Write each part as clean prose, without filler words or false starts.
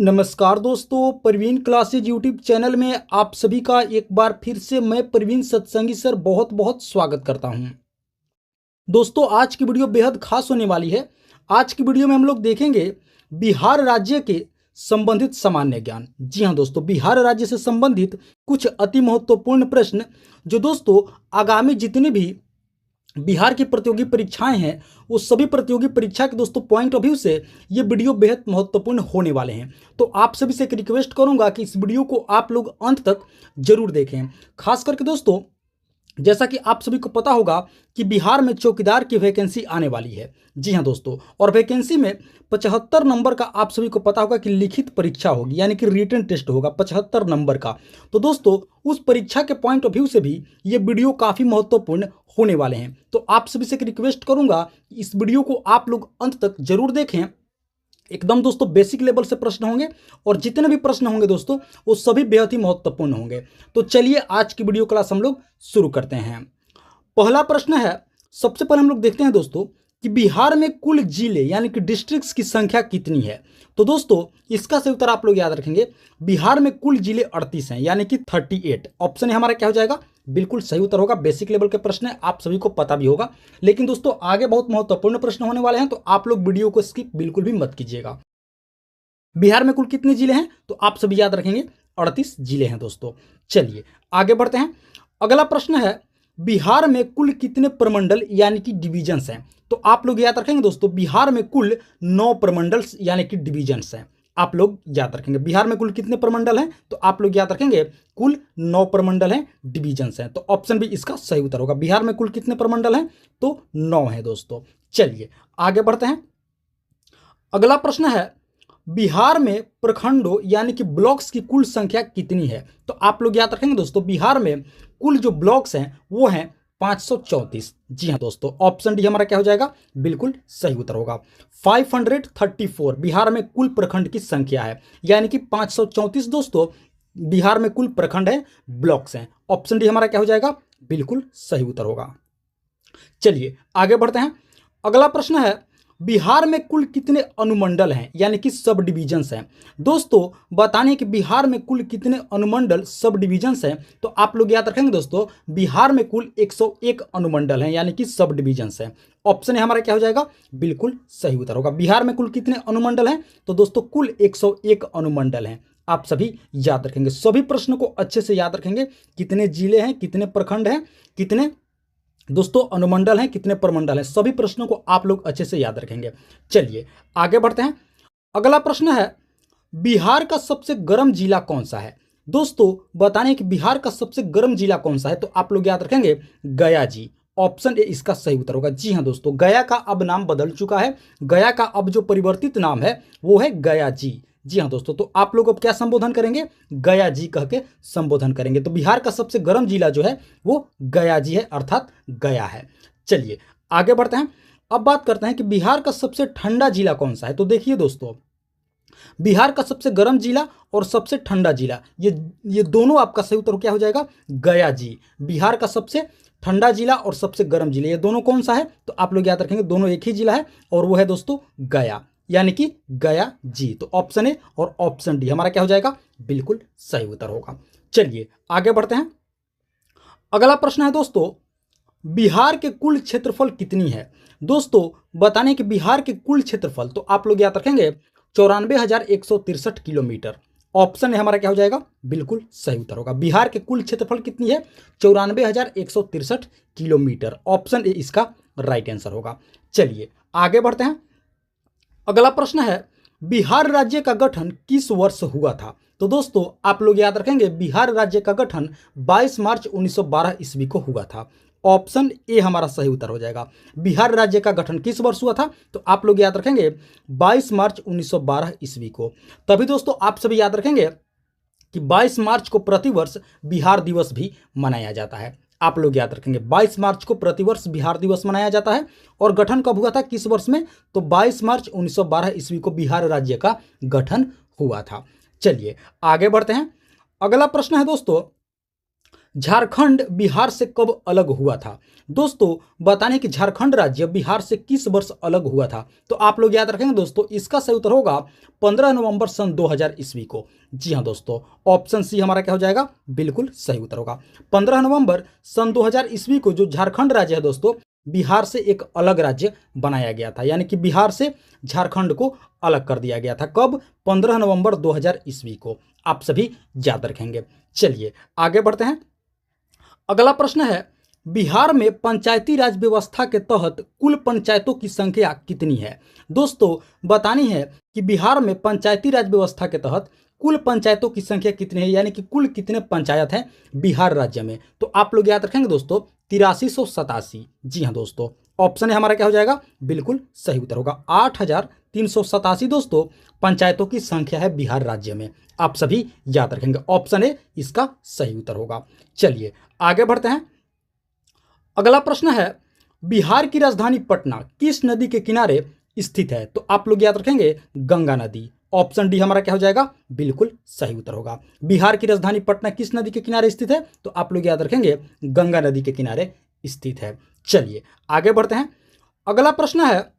नमस्कार दोस्तों, Praveen classes YouTube channel में आप सभी का एक बार फिर से मैं प्रवीण सत्संगी सर बहुत बहुत स्वागत करता हूं। दोस्तों, आज की वीडियो बेहद खास होने वाली है। आज की वीडियो में हम लोग देखेंगे बिहार राज्य के संबंधित सामान्य ज्ञान। जी हां दोस्तों, बिहार राज्य से संबंधित कुछ अति महत्वपूर्ण प्रश्न जो दोस्तों आगामी जितने भी बिहार की प्रतियोगी परीक्षाएं हैं वो सभी प्रतियोगी परीक्षा के दोस्तों पॉइंट ऑफ व्यू से ये वीडियो बेहद महत्वपूर्ण होने वाले हैं। तो आप सभी से एक रिक्वेस्ट करूंगा कि इस वीडियो को आप लोग अंत तक जरूर देखें। खास करके दोस्तों, जैसा कि आप सभी को पता होगा कि बिहार में चौकीदार की वैकेंसी आने वाली है। जी हां दोस्तों, और वैकेंसी में 75 नंबर का आप सभी को पता होगा कि लिखित परीक्षा होगी, यानी कि रिटन टेस्ट होगा 75 नंबर का। तो दोस्तों, उस परीक्षा के पॉइंट ऑफ व्यू से भी ये वीडियो काफ़ी महत्वपूर्ण होने वाले हैं। तो आप सभी से एक रिक्वेस्ट करूंगा कि इस वीडियो को आप लोग अंत तक जरूर देखें। एकदम दोस्तों बेसिक लेवल से प्रश्न होंगे और जितने भी प्रश्न होंगे दोस्तों वो सभी बेहद ही महत्वपूर्ण होंगे। तो चलिए आज की वीडियो क्लास हम लोग शुरू करते हैं। पहला प्रश्न है, सबसे पहले हम लोग देखते हैं दोस्तों कि बिहार में कुल जिले यानी कि डिस्ट्रिक्ट्स की संख्या कितनी है। तो दोस्तों इसका सही उत्तर आप लोग याद रखेंगे, बिहार में कुल जिले 38 हैं, यानी कि 38। ऑप्शन है हमारा क्या हो जाएगा, बिल्कुल सही उत्तर होगा। बेसिक लेवल के प्रश्न है, आप सभी को पता भी होगा, लेकिन दोस्तों आगे बहुत महत्वपूर्ण प्रश्न होने वाले हैं, तो आप लोग वीडियो को स्किप बिल्कुल भी मत कीजिएगा। बिहार में कुल कितने जिले हैं तो आप सभी याद रखेंगे 38 जिले हैं दोस्तों। चलिए आगे बढ़ते हैं। अगला प्रश्न है, बिहार में कुल कितने प्रमंडल यानी कि डिवीजन्स हैं। तो आप लोग याद रखेंगे दोस्तों, बिहार में कुल 9 प्रमंडल्स यानी कि डिवीजन्स हैं। आप लोग याद रखेंगे बिहार में कुल कितने प्रमंडल हैं, तो आप लोग याद रखेंगे कुल 9 प्रमंडल हैं, डिवीजन्स हैं। तो ऑप्शन भी इसका सही उत्तर होगा। बिहार में कुल कितने प्रमंडल हैं तो 9 है दोस्तों। चलिए आगे बढ़ते हैं। अगला प्रश्न है, बिहार में प्रखंडों यानी कि ब्लॉक्स की कुल संख्या कितनी है। तो आप लोग याद रखेंगे दोस्तों, बिहार में कुल जो ब्लॉक्स हैं वो हैं 534। जी हाँ दोस्तों, ऑप्शन डी हमारा क्या हो जाएगा, बिल्कुल सही उत्तर होगा। 534 बिहार में कुल प्रखंड की संख्या है, यानी कि 534 दोस्तों बिहार में कुल प्रखंड है, ब्लॉक्स हैं। ऑप्शन डी हमारा क्या हो जाएगा, बिल्कुल सही उत्तर होगा। चलिए आगे बढ़ते हैं। अगला प्रश्न है, बिहार में कुल कितने अनुमंडल हैं यानी कि सब डिवीजन्स हैं। दोस्तों बताने कि बिहार में कुल कितने अनुमंडल सब डिवीजन्स हैं, तो आप लोग याद रखेंगे दोस्तों, बिहार में कुल 101 अनुमंडल हैं यानी कि सब डिवीजन्स हैं। ऑप्शन है हमारा क्या हो जाएगा, बिल्कुल सही उत्तर होगा। बिहार में कुल कितने अनुमंडल हैं, तो दोस्तों कुल 101 अनुमंडल हैं। आप सभी याद रखेंगे, सभी प्रश्न को अच्छे से याद रखेंगे। कितने जिले हैं, कितने प्रखंड हैं, कितने दोस्तों अनुमंडल हैं, कितने प्रमंडल हैं, सभी प्रश्नों को आप लोग अच्छे से याद रखेंगे। चलिए आगे बढ़ते हैं। अगला प्रश्न है, बिहार का सबसे गर्म जिला कौन सा है। दोस्तों बताने कि बिहार का सबसे गर्म जिला कौन सा है, तो आप लोग याद रखेंगे गया जी। ऑप्शन ए इसका सही उत्तर होगा। जी हाँ दोस्तों, गया का अब नाम बदल चुका है, गया का अब जो परिवर्तित नाम है वो है गया जी। जी हाँ दोस्तों, तो आप लोग अब क्या संबोधन करेंगे, गया जी कह के संबोधन करेंगे। तो बिहार का सबसे गर्म जिला जो है वो गया जी है, अर्थात गया है। चलिए आगे बढ़ते हैं। अब बात करते हैं कि बिहार का सबसे ठंडा जिला कौन सा है। तो देखिए दोस्तों, बिहार का सबसे गर्म जिला और सबसे ठंडा जिला, ये दोनों आपका सही उत्तर क्या हो जाएगा, गया जी। बिहार का सबसे ठंडा जिला और सबसे गर्म जिला, ये दोनों कौन सा है, तो आप लोग याद रखेंगे दोनों एक ही जिला है और वो है दोस्तों गया, यानी कि गया जी। तो ऑप्शन ए और ऑप्शन डी हमारा क्या हो जाएगा, बिल्कुल सही उत्तर होगा। चलिए आगे बढ़ते हैं। अगला प्रश्न है दोस्तों, बिहार के कुल क्षेत्रफल कितनी है। दोस्तों बताने कि बिहार के कुल क्षेत्रफल, तो आप लोग याद रखेंगे 94,163 किलोमीटर। ऑप्शन है हमारा क्या हो जाएगा, बिल्कुल सही उत्तर होगा। बिहार के कुल क्षेत्रफल कितनी है, 94,163 किलोमीटर। ऑप्शन ए इसका राइट आंसर होगा। चलिए आगे बढ़ते हैं। अगला प्रश्न है, बिहार राज्य का गठन किस वर्ष हुआ था। तो दोस्तों आप लोग याद रखेंगे, बिहार राज्य का गठन 22 मार्च 1912 ईस्वी को हुआ था। ऑप्शन ए हमारा सही उत्तर हो जाएगा। बिहार राज्य का गठन किस वर्ष हुआ था, तो आप लोग याद रखेंगे 22 मार्च 1912 ईस्वी को। तभी दोस्तों आप सभी याद रखेंगे कि 22 मार्च को प्रतिवर्ष बिहार दिवस भी मनाया जाता है। आप लोग याद रखेंगे 22 मार्च को प्रतिवर्ष बिहार दिवस मनाया जाता है। और गठन कब हुआ था, किस वर्ष में, तो 22 मार्च 1912 ईस्वी को बिहार राज्य का गठन हुआ था। चलिए आगे बढ़ते हैं। अगला प्रश्न है दोस्तों, झारखंड बिहार से कब अलग हुआ था? दोस्तों बताने कि झारखंड राज्य बिहार से किस वर्ष अलग हुआ था? तो आप लोग याद रखेंगे दोस्तों, इसका सही उत्तर होगा 15 नवंबर सन 2000 ईस्वी को। जी हाँ दोस्तों, ऑप्शन सी हमारा क्या हो जाएगा? बिल्कुल सही उत्तर होगा। 15 नवंबर सन 2000 ईस्वी को जो झारखंड राज्य है दोस्तों, बिहार से एक अलग राज्य बनाया गया था, यानी कि बिहार से झारखंड को अलग कर दिया गया था। कब? 15 नवंबर 2000 ईस्वी को। आप सभी याद रखेंगे। चलिए आगे बढ़ते हैं। अगला प्रश्न है, बिहार में पंचायती राज व्यवस्था के तहत कुल पंचायतों की संख्या कितनी है? दोस्तों बतानी है कि बिहार में पंचायती राज व्यवस्था के तहत कुल पंचायतों की संख्या कितनी है, यानी कि कुल कितने पंचायत हैं बिहार राज्य में? तो आप लोग याद रखेंगे दोस्तों, 8387। जी हाँ दोस्तों, ऑप्शन है हमारा क्या हो जाएगा? बिल्कुल सही उत्तर होगा 8387 दोस्तों पंचायतों की संख्या है बिहार राज्य में। आप सभी याद रखेंगे, ऑप्शन ए इसका सही उत्तर होगा। चलिए आगे बढ़ते हैं। अगला प्रश्न है, बिहार की राजधानी पटना किस नदी के किनारे स्थित है? तो आप लोग याद रखेंगे गंगा नदी। ऑप्शन डी हमारा क्या हो जाएगा? बिल्कुल सही उत्तर होगा। बिहार की राजधानी पटना किस नदी के किनारे स्थित है? तो आप लोग याद रखेंगे गंगा नदी के किनारे स्थित है। चलिए आगे बढ़ते हैं। अगला प्रश्न है,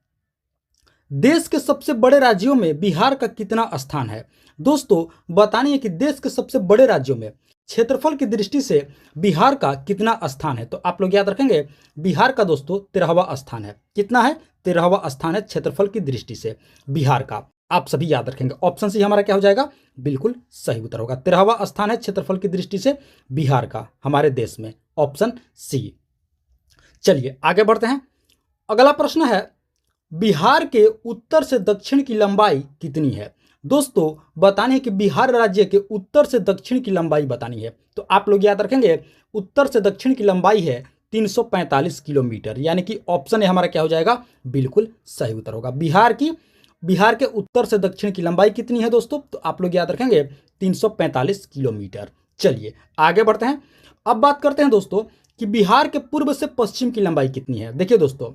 देश के सबसे बड़े राज्यों में बिहार का कितना स्थान है? दोस्तों बतानी है कि देश के सबसे बड़े राज्यों में क्षेत्रफल की दृष्टि से बिहार का कितना स्थान है? तो आप लोग याद रखेंगे बिहार का दोस्तों 13वां स्थान है। कितना है? 13वां स्थान है क्षेत्रफल की दृष्टि से बिहार का। आप सभी याद रखेंगे, ऑप्शन सी हमारा क्या हो जाएगा? बिल्कुल सही उत्तर होगा। 13वां स्थान है क्षेत्रफल की दृष्टि से बिहार का हमारे देश में, ऑप्शन सी। चलिए आगे बढ़ते हैं। अगला प्रश्न है, बिहार के उत्तर से दक्षिण की लंबाई कितनी है? दोस्तों बताने कि बिहार राज्य के उत्तर से दक्षिण की लंबाई बतानी है। तो आप लोग याद रखेंगे उत्तर से दक्षिण की लंबाई है 345 किलोमीटर, यानी कि ऑप्शन है हमारा क्या हो जाएगा? बिल्कुल सही उत्तर होगा। बिहार के उत्तर से दक्षिण की लंबाई कितनी है दोस्तों? तो आप लोग याद रखेंगे 345 किलोमीटर। चलिए आगे बढ़ते हैं। अब बात करते हैं दोस्तों कि बिहार के पूर्व से पश्चिम की लंबाई कितनी है। देखिए दोस्तों,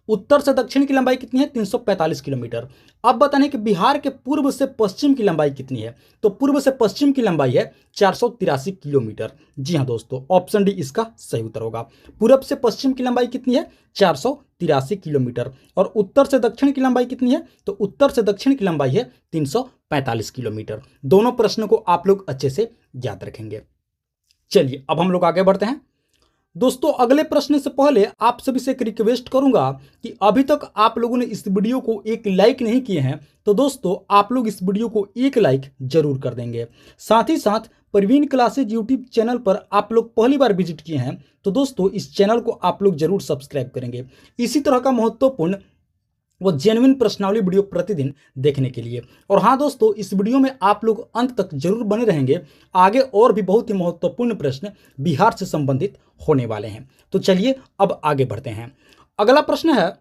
उत्तर से दक्षिण की लंबाई कितनी है? 345 किलोमीटर। अब बताने कि बिहार के पूर्व से पश्चिम की लंबाई कितनी है? तो पूर्व से पश्चिम की लंबाई है 483 किलोमीटर। जी हाँ दोस्तों, ऑप्शन डी इसका सही उत्तर होगा। पूर्व से पश्चिम की लंबाई कितनी है? 483 किलोमीटर। और उत्तर से दक्षिण की लंबाई कितनी है? तो उत्तर से दक्षिण की लंबाई है 345 किलोमीटर। दोनों प्रश्नों को आप लोग अच्छे से याद रखेंगे। चलिए अब हम लोग आगे बढ़ते हैं। दोस्तों अगले प्रश्न से पहले आप सभी से एक रिक्वेस्ट करूंगा कि अभी तक आप लोगों ने इस वीडियो को एक लाइक नहीं किए हैं, तो दोस्तों आप लोग इस वीडियो को एक लाइक जरूर कर देंगे। साथ ही साथ प्रवीण क्लासेज यूट्यूब चैनल पर आप लोग पहली बार विजिट किए हैं तो दोस्तों इस चैनल को आप लोग जरूर सब्सक्राइब करेंगे, इसी तरह का महत्वपूर्ण वो जेन्युइन प्रश्नावली वीडियो प्रतिदिन देखने के लिए। और हाँ दोस्तों, इस वीडियो में आप लोग अंत तक जरूर बने रहेंगे, आगे और भी बहुत ही महत्वपूर्ण प्रश्न बिहार से संबंधित होने वाले हैं। तो चलिए अब आगे बढ़ते हैं। अगला प्रश्न है,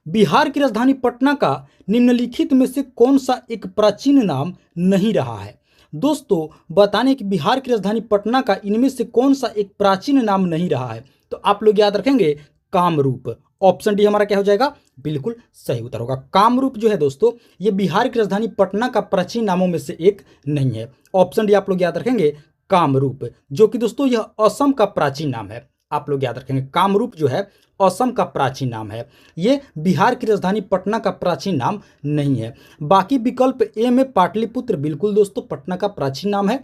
बिहार की राजधानी पटना का निम्नलिखित में से कौन सा एक प्राचीन नाम नहीं रहा है? दोस्तों बताने कि बिहार की राजधानी पटना का इनमें से कौन सा एक प्राचीन नाम नहीं रहा है? तो आप लोग याद रखेंगे कामरूप। ऑप्शन डी हमारा क्या हो जाएगा? बिल्कुल सही उत्तर होगा। कामरूप जो है दोस्तों, ये बिहार की राजधानी पटना का प्राचीन नामों में से एक नहीं है। ऑप्शन डी आप लोग याद रखेंगे कामरूप, जो कि दोस्तों यह असम का प्राचीन नाम है। आप लोग याद रखेंगे कामरूप जो है असम का प्राचीन नाम है, ये बिहार की राजधानी पटना का प्राचीन नाम नहीं है। बाकी विकल्प ए में पाटलिपुत्र बिल्कुल दोस्तों पटना का प्राचीन नाम है।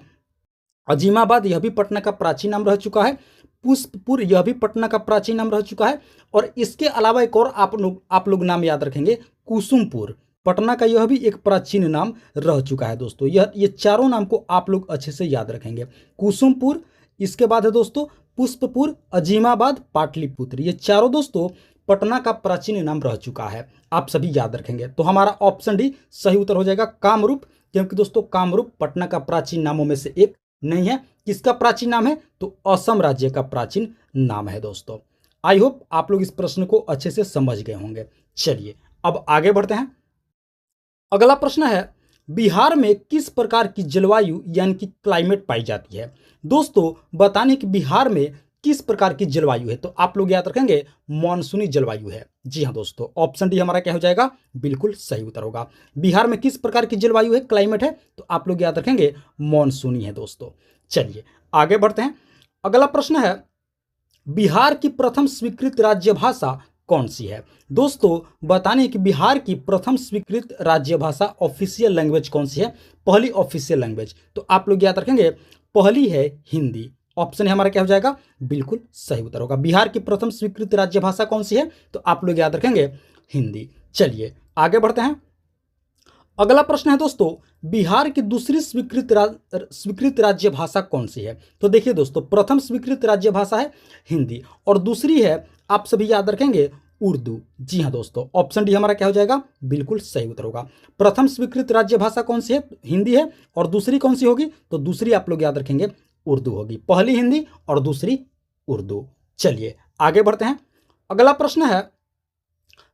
अजीमाबाद यह भी पटना का प्राचीन नाम रह चुका है। पुष्पपुर यह भी पटना का प्राचीन नाम रह चुका है। और इसके अलावा एक और आप लोग नाम याद रखेंगे, कुसुमपुर पटना का यह भी एक प्राचीन नाम रह चुका है दोस्तों। ये चारों नाम को आप लोग अच्छे से याद रखेंगे। कुसुमपुर, इसके बाद है दोस्तों पुष्पपुर, अजीमाबाद, पाटलिपुत्र, ये चारों दोस्तों पटना का प्राचीन नाम रह चुका है। आप सभी याद रखेंगे। तो हमारा ऑप्शन डी सही उत्तर हो जाएगा कामरूप, क्योंकि दोस्तों कामरूप पटना का प्राचीन नामों में से एक नहीं है। किसका प्राचीन नाम है? तो असम राज्य का प्राचीन नाम है दोस्तों। आई होप आप लोग इस प्रश्न को अच्छे से समझ गए होंगे। चलिए अब आगे बढ़ते हैं। अगला प्रश्न है, बिहार में किस प्रकार की जलवायु यानी कि क्लाइमेट पाई जाती है? दोस्तों बताने कि बिहार में किस प्रकार की जलवायु है? तो आप लोग याद रखेंगे मानसूनी जलवायु है। जी हाँ दोस्तों, ऑप्शन डी हमारा क्या हो जाएगा? बिल्कुल सही उत्तर होगा। बिहार में किस प्रकार की जलवायु है, क्लाइमेट है? तो आप लोग याद रखेंगे मानसूनी है दोस्तों। चलिए आगे बढ़ते हैं। अगला प्रश्न है, बिहार की प्रथम स्वीकृत राज्य भाषा कौन सी है? दोस्तों बताने कि बिहार की प्रथम स्वीकृत राज्य भाषा ऑफिशियल लैंग्वेज कौन सी है, पहली ऑफिशियल लैंग्वेज, तो आप लोग याद रखेंगे पहली है हिंदी। ऑप्शन है हमारा क्या हो जाएगा, बिल्कुल सही उत्तर होगा। बिहार की प्रथम स्वीकृत राज्य भाषा कौन सी है, तो आप लोग याद रखेंगे हिंदी। चलिए आगे बढ़ते हैं। अगला प्रश्न है दोस्तों, बिहार की दूसरी स्वीकृत राज्य भाषा कौन सी है? तो देखिए दोस्तों, प्रथम स्वीकृत राज्य भाषा है हिंदी और दूसरी है, आप सभी याद रखेंगे, उर्दू। जी हाँ दोस्तों, ऑप्शन डी हमारा क्या हो जाएगा, बिल्कुल सही उत्तर होगा। प्रथम स्वीकृत राज्य भाषा कौन सी है, हिंदी है, और दूसरी कौन सी होगी, तो दूसरी आप लोग याद रखेंगे उर्दू होगी। पहली हिंदी और दूसरी उर्दू। चलिए आगे बढ़ते हैं। अगला प्रश्न है,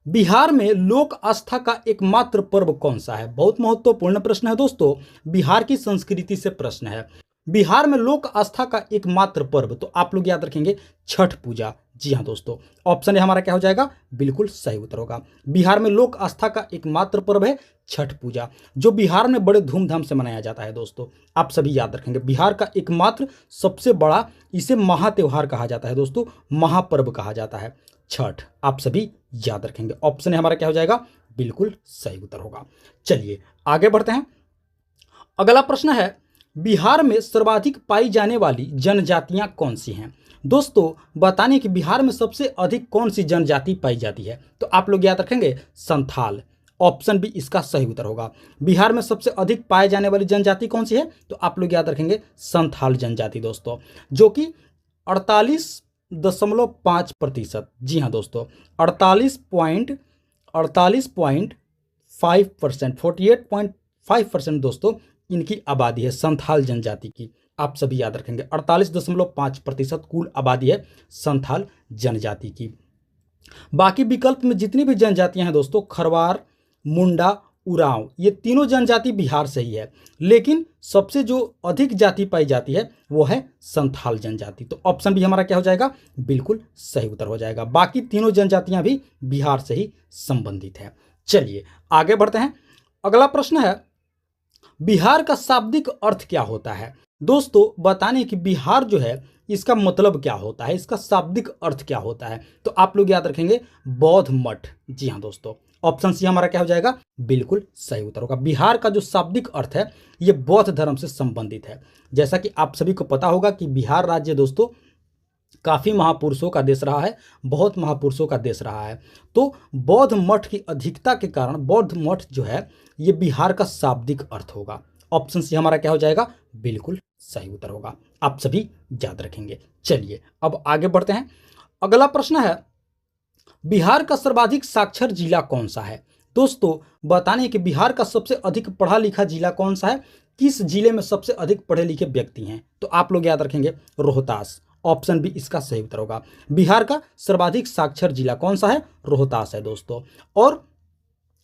बिहार में लोक आस्था का एकमात्र पर्व कौन सा है? बहुत महत्वपूर्ण प्रश्न है दोस्तों, बिहार की संस्कृति से प्रश्न है। बिहार में लोक आस्था का एकमात्र पर्व, तो आप लोग याद रखेंगे छठ पूजा। जी हाँ दोस्तों, ऑप्शन ए हमारा क्या हो जाएगा, बिल्कुल सही उत्तर होगा। बिहार में लोक आस्था का एकमात्र पर्व है छठ पूजा, जो बिहार में बड़े धूमधाम से मनाया जाता है दोस्तों। आप सभी याद रखेंगे, बिहार का एकमात्र सबसे बड़ा, इसे महा त्योहार कहा जाता है दोस्तों, महापर्व कहा जाता है छठ। आप सभी याद रखेंगे, ऑप्शन है हमारा क्या हो जाएगा, बिल्कुल सही उत्तर होगा। चलिए आगे बढ़ते हैं। अगला प्रश्न है, बिहार में सर्वाधिक पाई जाने वाली जनजातियां कौन सी हैं? दोस्तों बताने कि बिहार में सबसे अधिक कौन सी जनजाति पाई जाती है, तो आप लोग याद रखेंगे संथाल। ऑप्शन बी इसका सही उत्तर होगा। बिहार में सबसे अधिक पाए जाने वाली जनजाति कौन सी है, तो आप लोग याद रखेंगे संथाल जनजाति दोस्तों, जो कि 48.5%। जी हाँ दोस्तों, 48.5%, 48.5% दोस्तों इनकी आबादी है संथाल जनजाति की। आप सभी याद रखेंगे 48.5% कुल आबादी है संथाल जनजाति की। बाकी विकल्प में जितनी भी जनजातियां हैं दोस्तों, खरवार, मुंडा, उरांव, ये तीनों जनजाति बिहार से ही है, लेकिन सबसे जो अधिक जाति पाई जाती है वो है संथाल जनजाति। तो ऑप्शन भी हमारा क्या हो जाएगा, बिल्कुल सही उत्तर हो जाएगा। बाकी तीनों जनजातियां भी बिहार से ही संबंधित है। चलिए आगे बढ़ते हैं। अगला प्रश्न है, बिहार का शाब्दिक अर्थ क्या होता है? दोस्तों बताने कि बिहार जो है इसका मतलब क्या होता है, इसका शाब्दिक अर्थ क्या होता है, तो आप लोग याद रखेंगे बौद्ध मठ। जी हाँ दोस्तों, ऑप्शन सी हमारा क्या हो जाएगा, बिल्कुल सही उत्तर होगा। बिहार का जो शाब्दिक अर्थ है ये बौद्ध धर्म से संबंधित है। जैसा कि आप सभी को पता होगा कि बिहार राज्य दोस्तों काफ़ी महापुरुषों का देश रहा है, बहुत महापुरुषों का देश रहा है। तो बौद्ध मठ की अधिकता के कारण बौद्ध मठ जो है ये बिहार का शाब्दिक अर्थ होगा। ऑप्शन सी हमारा क्या हो जाएगा, बिल्कुल सही उत्तर होगा। आप सभी याद रखेंगे। चलिए अब आगे बढ़ते हैं। अगला प्रश्न है, बिहार का सर्वाधिक साक्षर जिला कौन सा है? दोस्तों बताने कि बिहार का सबसे अधिक पढ़ा लिखा जिला कौन सा है, किस जिले में सबसे अधिक पढ़े लिखे व्यक्ति हैं, तो आप लोग याद रखेंगे रोहतास। ऑप्शन बी इसका सही उत्तर होगा। बिहार का सर्वाधिक साक्षर जिला कौन सा है, रोहतास है दोस्तों। और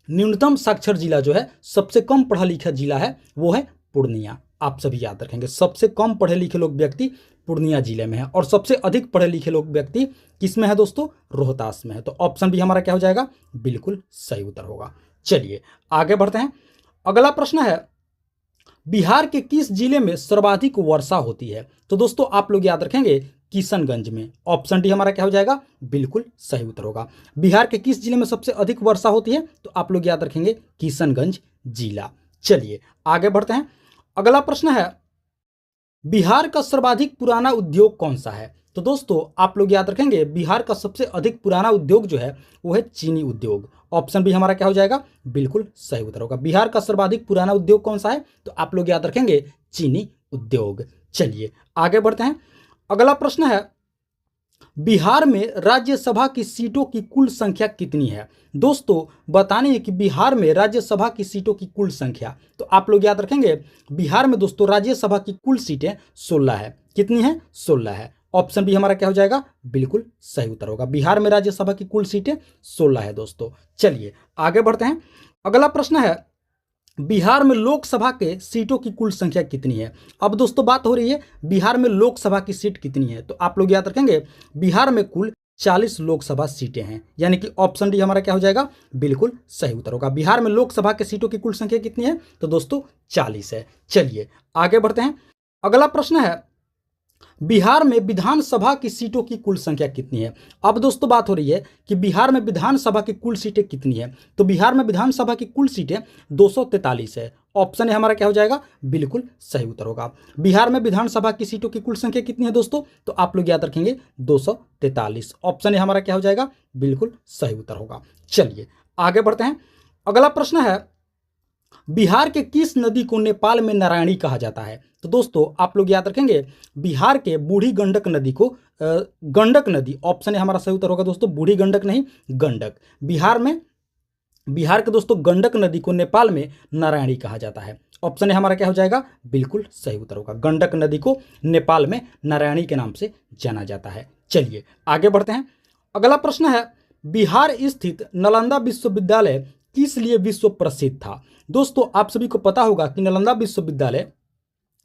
न्यूनतम साक्षर जिला जो है, सबसे कम पढ़ा लिखा जिला है वो है पूर्णिया। आप सभी याद रखेंगे, सबसे कम पढ़े लिखे लोग व्यक्ति पूर्णिया जिले में है, और सबसे अधिक पढ़े लिखे लोग व्यक्ति किस में है दोस्तों, रोहतास में है। तो ऑप्शन भी हमारा क्या हो जाएगा, बिल्कुल सही उत्तर होगा। चलिए आगे बढ़ते हैं। अगला प्रश्न है, बिहार के किस जिले में सर्वाधिक वर्षा होती है? तो दोस्तों आप लोग याद रखेंगे किशनगंज में। ऑप्शन डी हमारा क्या हो जाएगा, बिल्कुल सही उत्तर होगा। बिहार के किस जिले में सबसे अधिक वर्षा होती है, तो आप लोग याद रखेंगे किशनगंज जिला। चलिए आगे बढ़ते हैं। अगला प्रश्न है, बिहार का सर्वाधिक पुराना उद्योग कौन सा है? तो दोस्तों आप लोग याद रखेंगे बिहार का सबसे अधिक पुराना उद्योग जो है वो है चीनी उद्योग। ऑप्शन भी हमारा क्या हो जाएगा, बिल्कुल सही उत्तर होगा। बिहार का सर्वाधिक पुराना उद्योग कौन सा है, तो आप लोग याद रखेंगे चीनी उद्योग। चलिए आगे बढ़ते हैं। अगला प्रश्न है, बिहार में राज्यसभा की सीटों की कुल संख्या कितनी है? दोस्तों बताने कि बिहार में राज्यसभा की सीटों की कुल संख्या, तो आप लोग याद रखेंगे बिहार में दोस्तों राज्यसभा की कुल सीटें 16 है। कितनी है, 16 है। ऑप्शन भी हमारा क्या हो जाएगा, बिल्कुल सही उत्तर होगा। बिहार में राज्यसभा की कुल सीटें 16 है दोस्तों। चलिए आगे बढ़ते हैं। अगला प्रश्न है, बिहार में लोकसभा के सीटों की कुल संख्या कितनी है? अब दोस्तों बात हो रही है बिहार में लोकसभा की सीट कितनी है, तो आप लोग याद रखेंगे बिहार में कुल 40 लोकसभा सीटें हैं, यानी कि ऑप्शन डी हमारा क्या हो जाएगा, बिल्कुल सही उत्तर होगा। बिहार में लोकसभा के सीटों की कुल संख्या कितनी है, तो दोस्तों 40 है। चलिए आगे बढ़ते हैं। अगला प्रश्न है, बिहार में विधानसभा की सीटों की कुल संख्या कितनी है। अब दोस्तों बात हो रही है कि बिहार में विधानसभा की कुल सीटें कितनी है। तो बिहार में विधानसभा की कुल सीटें 243 है। ऑप्शन है हमारा क्या हो जाएगा, बिल्कुल सही उत्तर होगा। बिहार में विधानसभा की सीटों की कुल संख्या कितनी है दोस्तों, तो आप लोग याद रखेंगे 243। ऑप्शन है हमारा क्या हो जाएगा, बिल्कुल सही उत्तर होगा। चलिए आगे बढ़ते हैं। अगला प्रश्न है, बिहार के किस नदी को नेपाल में नारायणी कहा जाता है। तो दोस्तों आप लोग याद रखेंगे बिहार के बूढ़ी गंडक नदी को गंडक नदी, ऑप्शन है हमारा सही उत्तर होगा दोस्तों, बूढ़ी गंडक नहीं गंडक। बिहार के दोस्तों गंडक नदी को नेपाल में नारायणी कहा जाता है। ऑप्शन है हमारा क्या हो जाएगा, बिल्कुल सही उत्तर होगा। गंडक नदी को नेपाल में नारायणी के नाम से जाना जाता है। चलिए आगे बढ़ते हैं। अगला प्रश्न है, बिहार स्थित नालंदा विश्वविद्यालय किस लिए विश्व प्रसिद्ध था। दोस्तों आप सभी को पता होगा कि नालंदा विश्वविद्यालय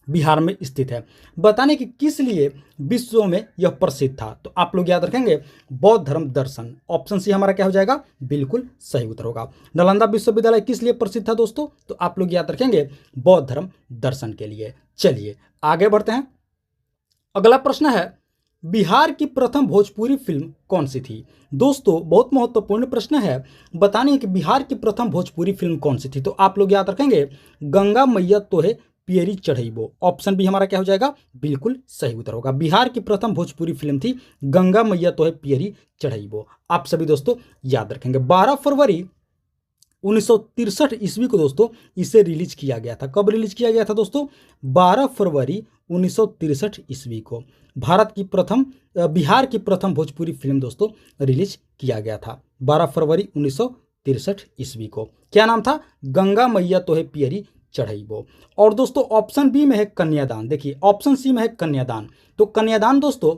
बिहार में स्थित है, बताने कि किस लिए विश्व में यह प्रसिद्ध था। तो आप लोग याद रखेंगे बौद्ध धर्म दर्शन। ऑप्शन सी हमारा क्या हो जाएगा, बिल्कुल सही उत्तर होगा। नालंदा विश्वविद्यालय किस लिए प्रसिद्ध था दोस्तों, तो आप लोग याद रखेंगे बौद्ध धर्म दर्शन के लिए। चलिए आगे बढ़ते हैं। अगला प्रश्न है, बिहार की प्रथम भोजपुरी फिल्म कौन सी थी। दोस्तों बहुत महत्वपूर्ण प्रश्न है, बताने कि बिहार की प्रथम भोजपुरी फिल्म कौन सी थी। तो आप लोग याद रखेंगे गंगा मैया तोहे पियरी चढ़ैबो। ऑप्शन बी हमारा क्या हो जाएगा, बिल्कुल सही उत्तर होगा। बिहार की प्रथम भोजपुरी फिल्म थी गंगा मैया तोहे पियरी चढ़ैबो। आप सभी दोस्तों याद रखेंगे 12 फरवरी 1963 ईस्वी को दोस्तों इसे रिलीज किया गया था। कब रिलीज किया गया था दोस्तों, 12 फरवरी 1963 ईस्वी को बिहार की प्रथम भोजपुरी फिल्म दोस्तों रिलीज किया गया था 12 फरवरी 1963 ईस्वी को। क्या नाम था, गंगा मैया तोहे पियरी चढ़ैबो। और दोस्तों ऑप्शन बी में है कन्यादान। देखिए ऑप्शन सी में है कन्यादान। तो कन्यादान दोस्तों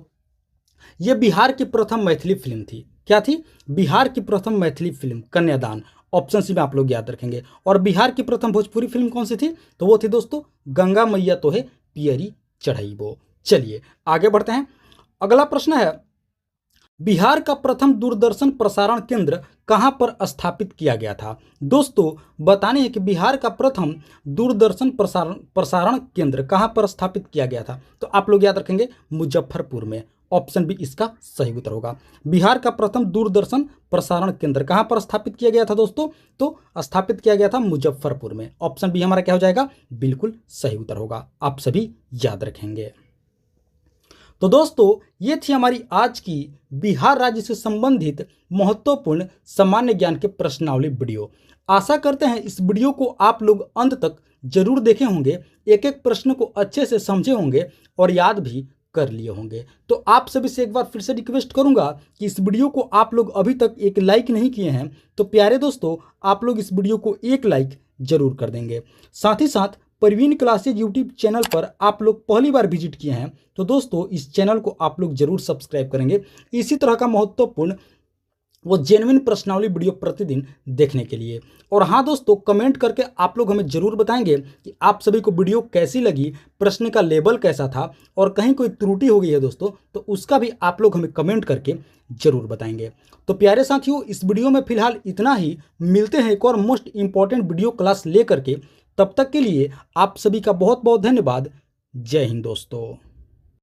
ये बिहार की प्रथम मैथिली फिल्म थी। क्या थी, बिहार की प्रथम मैथिली फिल्म कन्यादान। ऑप्शन सी में आप लोग याद रखेंगे। और बिहार की प्रथम भोजपुरी फिल्म कौन सी थी, तो वो थी दोस्तों गंगा मैया तोहे पियरी चढ़ैबो। चलिए आगे बढ़ते हैं। अगला प्रश्न है, बिहार का प्रथम दूरदर्शन प्रसारण केंद्र कहां पर स्थापित किया गया था। दोस्तों बताने हैं कि बिहार का प्रथम दूरदर्शन प्रसारण केंद्र कहां पर स्थापित किया गया था। तो आप लोग याद रखेंगे मुजफ्फरपुर में। ऑप्शन बी इसका सही उत्तर होगा। बिहार का प्रथम दूरदर्शन प्रसारण केंद्र कहां पर स्थापित किया गया था दोस्तों, तो स्थापित किया गया था मुजफ्फरपुर में। ऑप्शन बी हमारा क्या हो जाएगा, बिल्कुल सही उत्तर होगा। आप सभी याद रखेंगे। तो दोस्तों ये थी हमारी आज की बिहार राज्य से संबंधित महत्वपूर्ण सामान्य ज्ञान के प्रश्नावली वीडियो। आशा करते हैं इस वीडियो को आप लोग अंत तक जरूर देखे होंगे, एक एक प्रश्न को अच्छे से समझे होंगे और याद भी कर लिए होंगे। तो आप सभी से एक बार फिर से रिक्वेस्ट करूंगा कि इस वीडियो को आप लोग अभी तक एक लाइक नहीं किए हैं तो प्यारे दोस्तों आप लोग इस वीडियो को एक लाइक जरूर कर देंगे। साथ ही साथ परवीन क्लासेज यूट्यूब चैनल पर आप लोग पहली बार विजिट किए हैं तो दोस्तों इस चैनल को आप लोग जरूर सब्सक्राइब करेंगे इसी तरह का महत्वपूर्ण वो जेन्युइन प्रश्नावली वीडियो प्रतिदिन देखने के लिए। और हाँ दोस्तों कमेंट करके आप लोग हमें ज़रूर बताएंगे कि आप सभी को वीडियो कैसी लगी, प्रश्न का लेवल कैसा था और कहीं कोई त्रुटि हो गई है दोस्तों तो उसका भी आप लोग हमें कमेंट करके ज़रूर बताएंगे। तो प्यारे साथियों इस वीडियो में फिलहाल इतना ही, मिलते हैं एक और मोस्ट इंपॉर्टेंट वीडियो क्लास लेकर के। तब तक के लिए आप सभी का बहुत बहुत धन्यवाद। जय हिंद दोस्तों।